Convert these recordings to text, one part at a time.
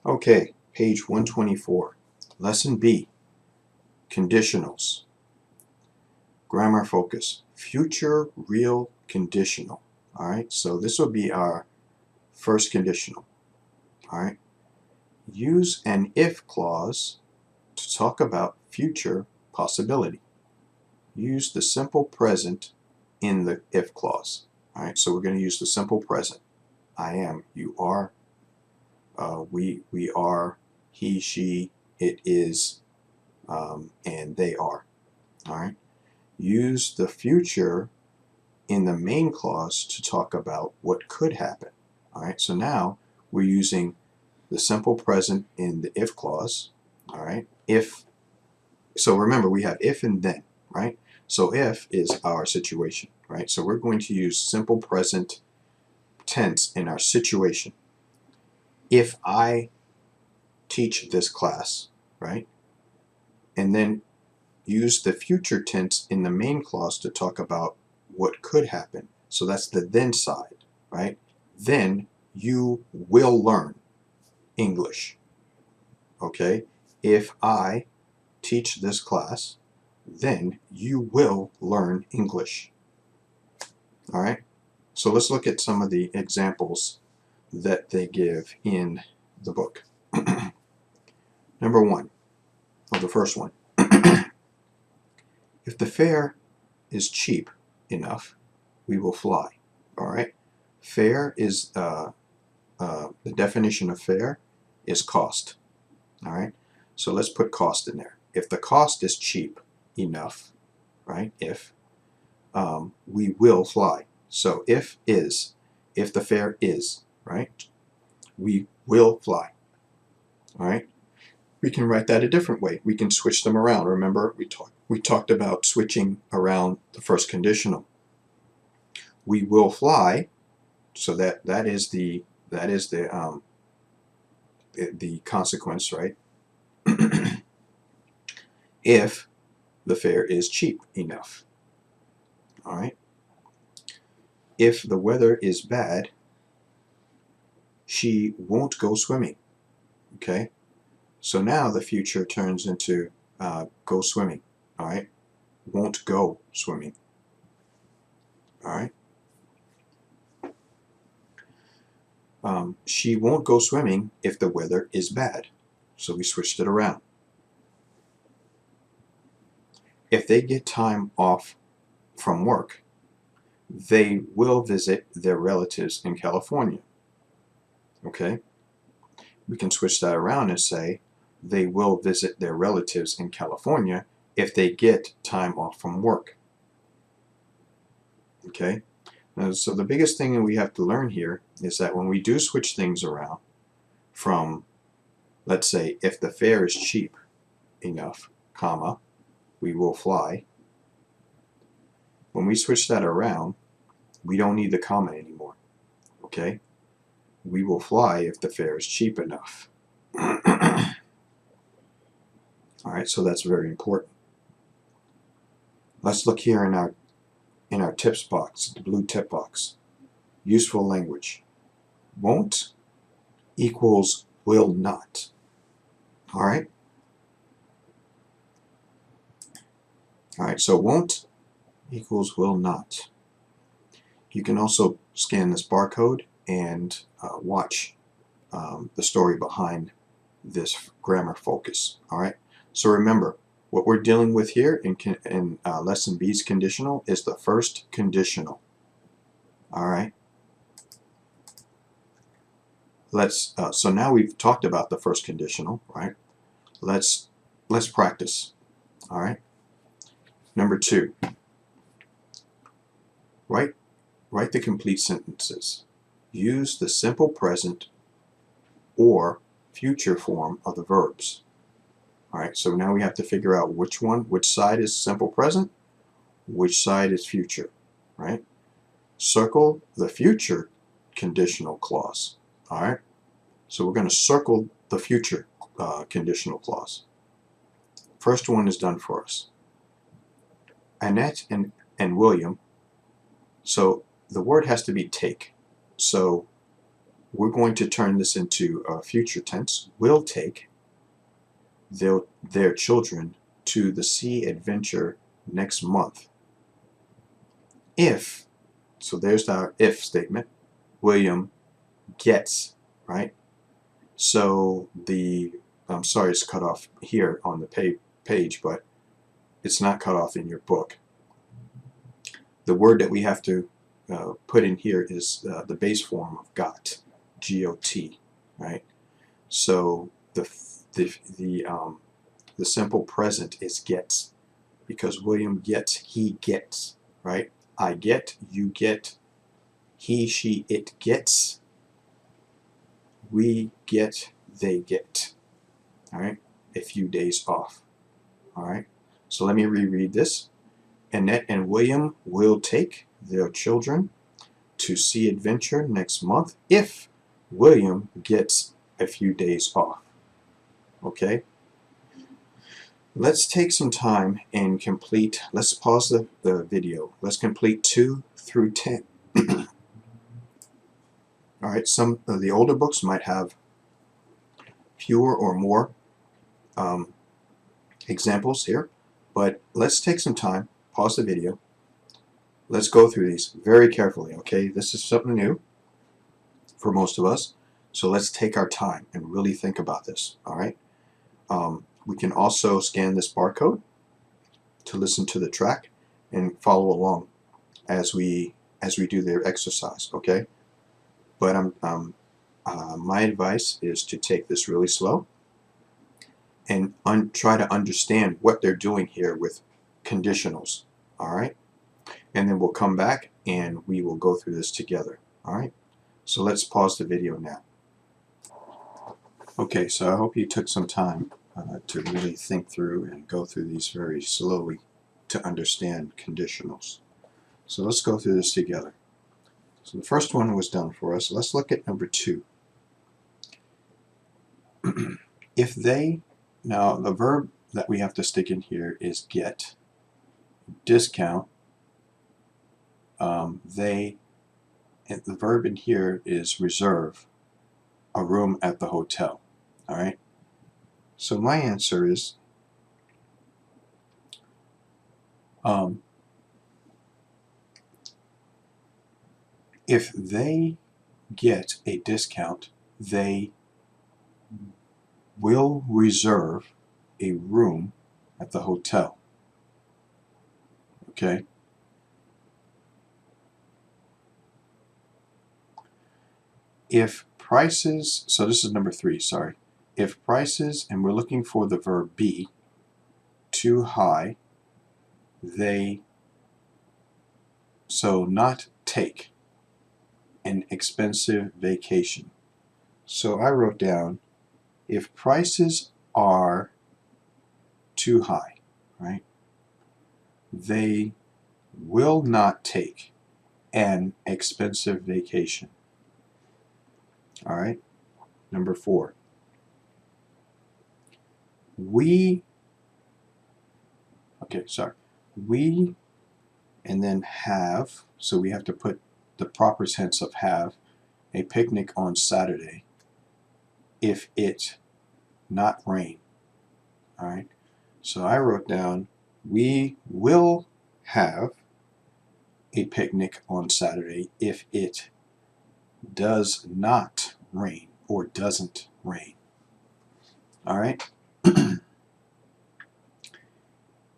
Okay, page 124. Lesson B, conditionals. Grammar focus, future real conditional. All right, so this will be our first conditional. All right, use an if clause to talk about future possibility. Use the simple present in the if clause. All right, so we're going to use the simple present. I am, you are, we are, he, she, it is, and they are. All right. Use the future in the main clause to talk about what could happen. All right. So now we're using the simple present in the if clause. All right. If. So remember, we have if and then. Right. So if is our situation. Right. So we're going to use simple present tense in our situation. If I teach this class, right, and then use the future tense in the main clause to talk about what could happen. So that's the then side, right? Then you will learn English, okay? If I teach this class, then you will learn English, all right? So let's look at some of the examples that they give in the book. Number one, or the first one. If the fare is cheap enough, we will fly. All right. Fare is the definition of fare is cost. All right. So let's put cost in there. If the cost is cheap enough, right? If we will fly. So if the fare is, right? We will fly. All right. We can write that a different way. We can switch them around. Remember, we talked about switching around the first conditional. We will fly, so that is the consequence, right? If the fare is cheap enough. All right. If the weather is bad, she won't go swimming. Okay. So now the future turns into go swimming. All right. Won't go swimming. All right. She won't go swimming if the weather is bad. So we switched it around. If they get time off from work, they will visit their relatives in California. Okay? We can switch that around and say they will visit their relatives in California if they get time off from work. Okay? So the biggest thing that we have to learn here is that when we do switch things around from, let's say, if the fare is cheap enough, comma, we will fly. When we switch that around, we don't need the comma anymore. Okay? We will fly if the fare is cheap enough. All right, so that's very important. Let's look here in our tips box, the blue tip box. Useful language. Won't equals will not. All right? All right, so won't equals will not. You can also scan this barcode and watch the story behind this grammar focus. All right. So remember, what we're dealing with here in lesson B's conditional is the first conditional. All right. So now we've talked about the first conditional, right? Let's practice. All right. Number two. Write the complete sentences. Use the simple present or future form of the verbs. All right, so now we have to figure out which side is simple present, which side is future, right? Circle the future conditional clause. All right, so we're going to circle the future conditional clause. First one is done for us. Annette and William. So the word has to be take. So we're going to turn this into a future tense. Will take their children to the sea adventure next month if, so there's our if statement, William gets, right? So I'm sorry it's cut off here on the page, but it's not cut off in your book. The word that we have to put in here is the base form of got, G-O-T, right? So the simple present is gets, because William gets, he gets, right? I get, you get, he, she, it gets, we get, they get. All right, a few days off. All right, so let me reread this. Annette and William will take their children to sea adventure next month if William gets a few days off. Okay, let's take some time and complete, let's pause the video. Let's complete 2 through 10. All right, some of the older books might have fewer or more examples here, but let's take some time, pause the video. Let's go through these very carefully, okay? This is something new for most of us, so let's take our time and really think about this, all right? We can also scan this barcode to listen to the track and follow along as we do their exercise, okay? But my advice is to take this really slow and try to understand what they're doing here with conditionals, all right? And then we'll come back and we will go through this together, all right? So let's pause the video now. Okay, so I hope you took some time to really think through and go through these very slowly to understand conditionals. So let's go through this together. So the first one was done for us. Let's look at number 2. If they, now the verb that we have to stick in here is get, discount, they, and the verb in here is reserve a room at the hotel. All right, so my answer is if they get a discount, they will reserve a room at the hotel. Okay, if prices, so this is number 3, sorry. If prices, and we're looking for the verb be, too high, they, so not take, an expensive vacation. So I wrote down, if prices are too high, right, they will not take an expensive vacation. All right, number 4. We, and then have, so we have to put the proper tense of have, a picnic on Saturday if it not rain. All right, so I wrote down, we will have a picnic on Saturday if it does not rain or doesn't rain. All right.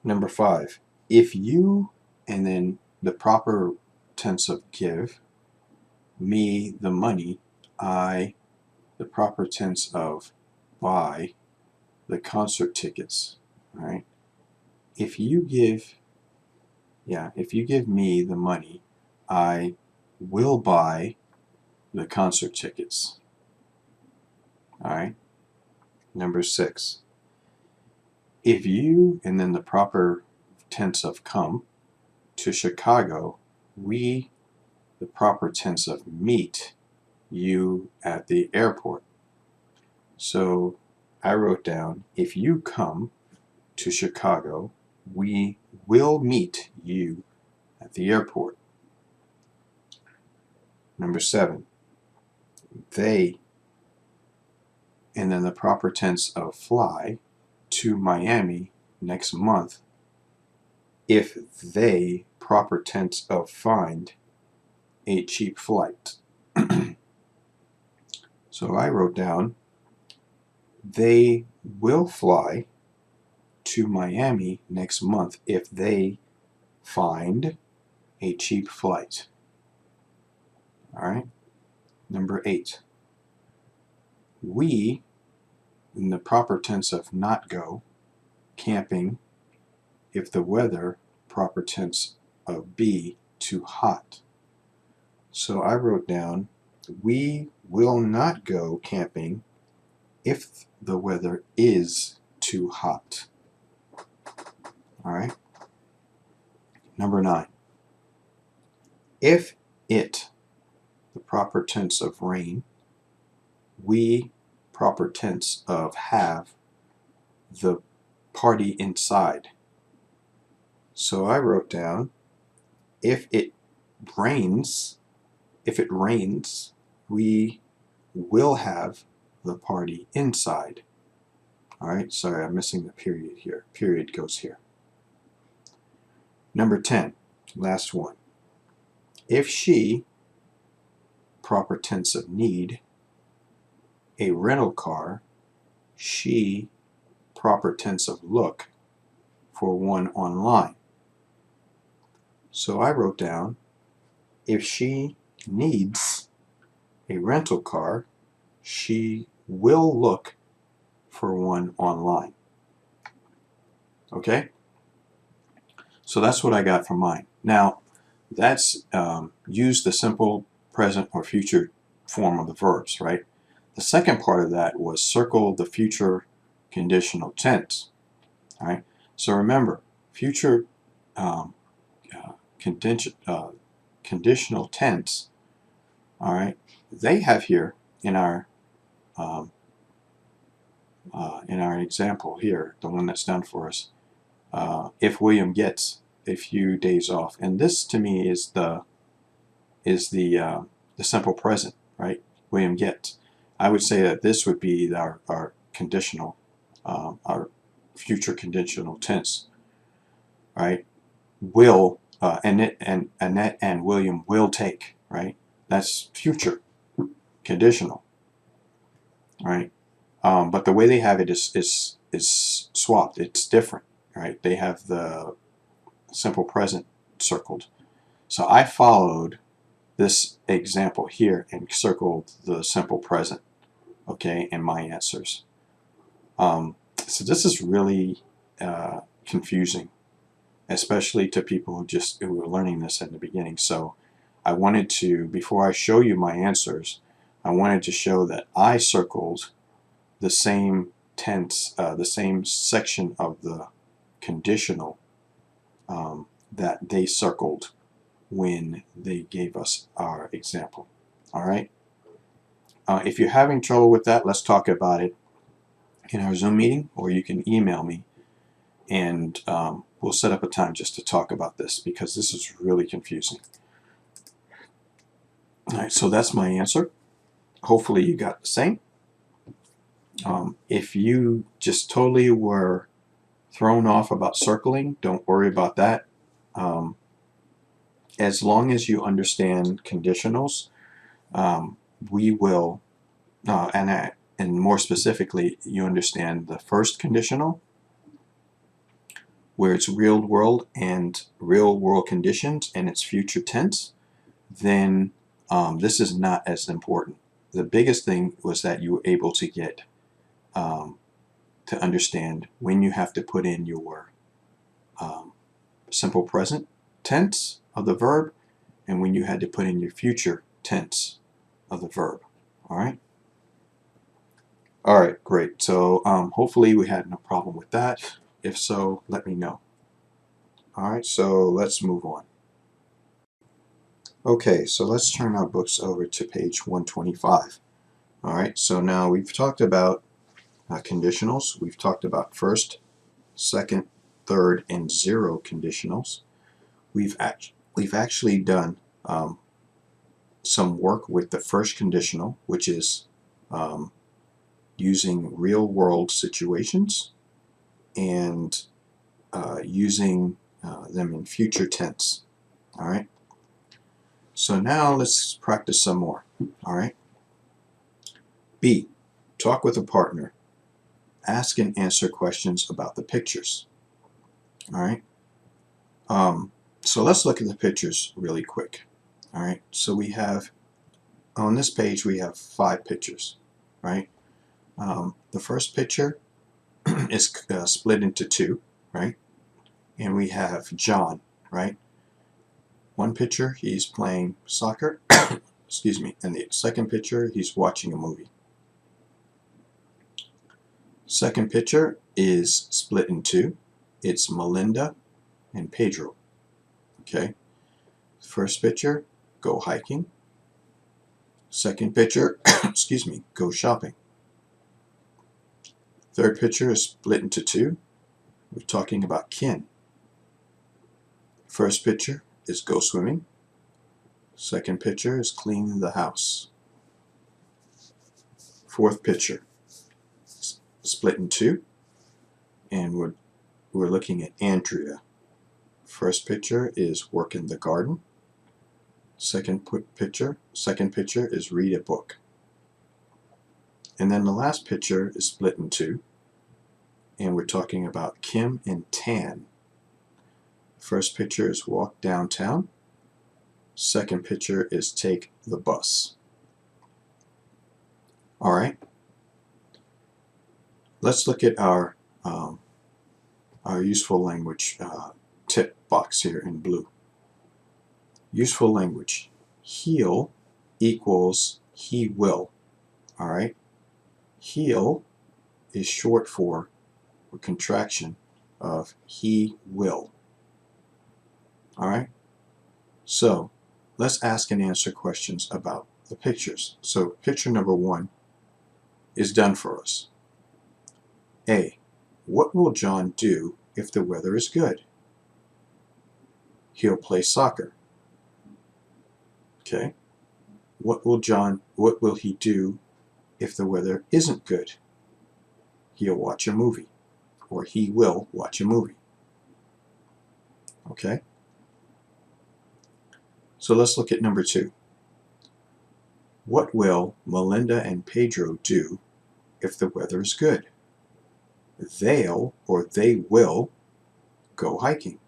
Number 5, if you, and then the proper tense of give, me the money, I, the proper tense of buy the concert tickets. All right. If you give me the money, I will buy the concert tickets. All right. Number 6, if you, and then the proper tense of come, to Chicago, we, the proper tense of meet you at the airport. So I wrote down, if you come to Chicago, we will meet you at the airport. Number 7, they, and then the proper tense of fly to Miami next month if they, proper tense of find, a cheap flight. So I wrote down, they will fly to Miami next month if they find a cheap flight. All right. Number 8. We, in the proper tense of not go, camping if the weather, proper tense of be, too hot. So I wrote down, we will not go camping if the weather is too hot. All right. Number 9. If it, the proper tense of rain, we, proper tense of have, the party inside. So I wrote down, if it rains, we will have the party inside. All right, sorry, I'm missing the period here. Period goes here. Number 10, last one. If she, proper tense of need, a rental car, she, proper tense of look, for one online. So I wrote down, if she needs a rental car, she will look for one online. Okay? So that's what I got from mine. Now, that's use the simple present or future form of the verbs, right? The second part of that was circle the future conditional tense. All right? So remember, future conditional tense, all right, they have here in our example here, the one that's done for us, if William gets a few days off, and this to me is the simple present, right? William gets. I would say that this would be our conditional, our future conditional tense, right? Will Annette and William will take, right? That's future conditional, right? But the way they have it is swapped. It's different, right? They have the simple present circled. So I followed this example here and circled the simple present, okay, in my answers. So this is really confusing, especially to people who were learning this in the beginning. So I wanted to, before I show you my answers, I wanted to show that I circled the same tense, the same section of the conditional that they circled when they gave us our example. All right. If you're having trouble with that, let's talk about it in our Zoom meeting, or you can email me, and we'll set up a time just to talk about this, because this is really confusing. All right, so that's my answer. Hopefully you got the same. If you just totally were thrown off about circling, don't worry about that. As long as you understand conditionals, we will, and more specifically, you understand the first conditional, where it's real world and real world conditions and it's future tense, then this is not as important. The biggest thing was that you were able to get to understand when you have to put in your simple present tense of the verb and when you had to put in your future tense of the verb. All right? All right, great. So hopefully we had no problem with that. If so, let me know. All right, so let's move on. Okay, so let's turn our books over to page 125. All right, so now we've talked about conditionals. We've talked about first, second, third, and zero conditionals. We've actually done some work with the first conditional, which is using real-world situations and using them in future tense. All right. So now let's practice some more. All right. B. Talk with a partner. Ask and answer questions about the pictures. All right. So let's look at the pictures really quick. All right. So we have on this page we have 5 pictures. Right. The first picture is split into 2. Right. And we have John. Right. One picture he's playing soccer. Excuse me. And the second picture he's watching a movie. Second picture is split in 2. It's Melinda and Pedro. Okay. First picture, go hiking. Second picture, excuse me, go shopping. Third picture is split into 2. We're talking about kin. First picture is go swimming. Second picture is cleaning the house. Fourth picture, split in 2. And we're looking at Andrea. First picture is work in the garden. Second picture is read a book. And then the last picture is split in 2. And we're talking about Kim and Tan. First picture is walk downtown. Second picture is take the bus. All right. Let's look at our useful language tip box here in blue. Useful language. He'll equals he will. All right. He'll is short for a contraction of he will. All right. So let's ask and answer questions about the pictures. So picture number 1 is done for us. A. What will John do if the weather is good? He'll play soccer. Okay. What will he do if the weather isn't good? He'll watch a movie, or he will watch a movie. Okay. So let's look at number 2. What will Melinda and Pedro do if the weather is good? They'll or they will go hiking.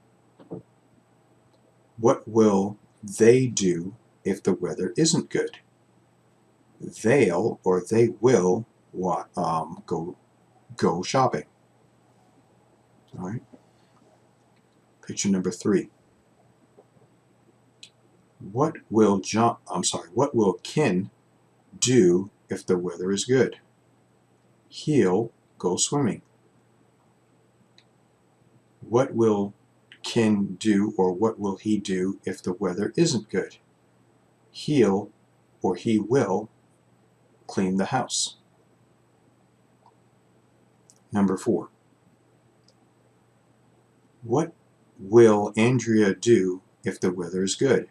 What will they do if the weather isn't good? They'll or they will go shopping. All right. Picture number 3. What will Ken do if the weather is good? He'll go swimming. What will Ken do or what will he do if the weather isn't good? He'll or he will clean the house. Number 4. What will Andrea do if the weather is good?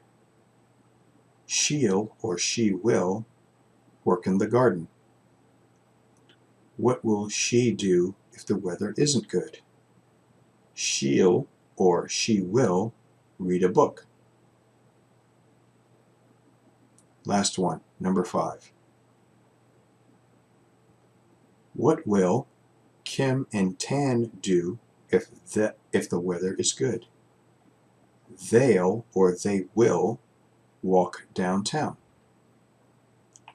She'll or she will work in the garden. What will she do if the weather isn't good? She'll or she will read a book. Last one, number 5. What will Kim and Tan do if the weather is good? They'll or they will walk downtown.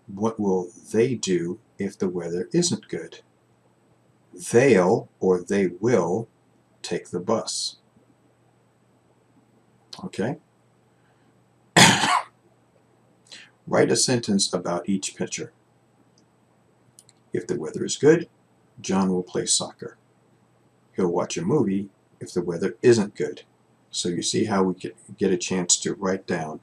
What will they do if the weather isn't good? They'll or they will take the bus. Okay? Write a sentence about each picture. If the weather is good, John will play soccer. He'll watch a movie if the weather isn't good. So you see how we get a chance to write down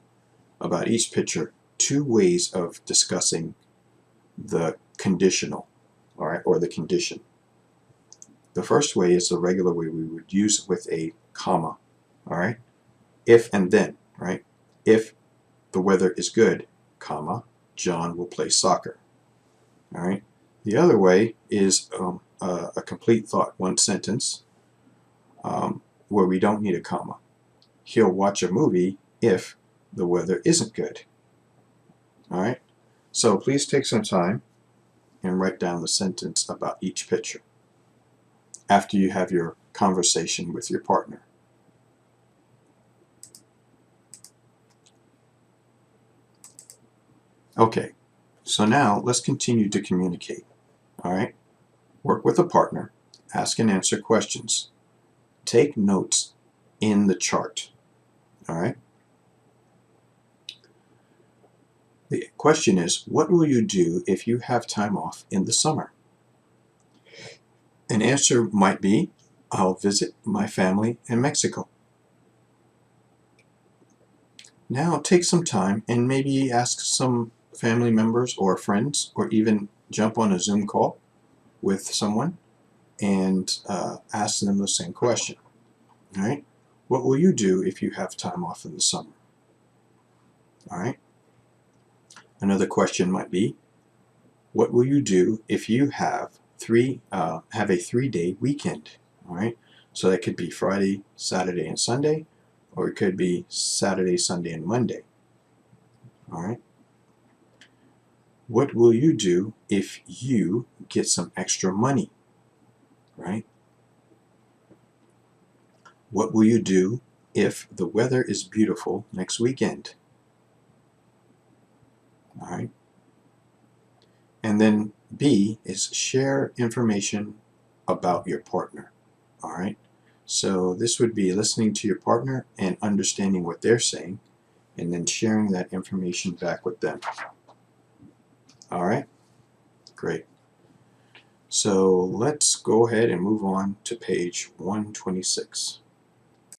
about each picture 2 ways of discussing the conditional, all right, or the condition. The first way is the regular way we would use with a comma, all right? If and then, right? If the weather is good, comma, John will play soccer. All right. The other way is a complete thought, one sentence, where we don't need a comma. He'll watch a movie if the weather isn't good. All right. So please take some time and write down the sentence about each picture after you have your conversation with your partner. Okay, so now let's continue to communicate. All right, work with a partner, ask and answer questions, take notes in the chart. All right. The question is, what will you do if you have time off in the summer? An answer might be, I'll visit my family in Mexico. Now take some time and maybe ask some family members or friends, or even jump on a Zoom call with someone and ask them the same question. All right, what will you do if you have time off in the summer? All right. Another question might be, what will you do if you have a 3-day weekend? All right, so that could be Friday, Saturday, and Sunday, or it could be Saturday, Sunday, and Monday. All right. What will you do if you get some extra money? Right? What will you do if the weather is beautiful next weekend? All right. And then B is share information about your partner. All right. So this would be listening to your partner and understanding what they're saying, and then sharing that information back with them. All right. Great. So let's go ahead and move on to page 126.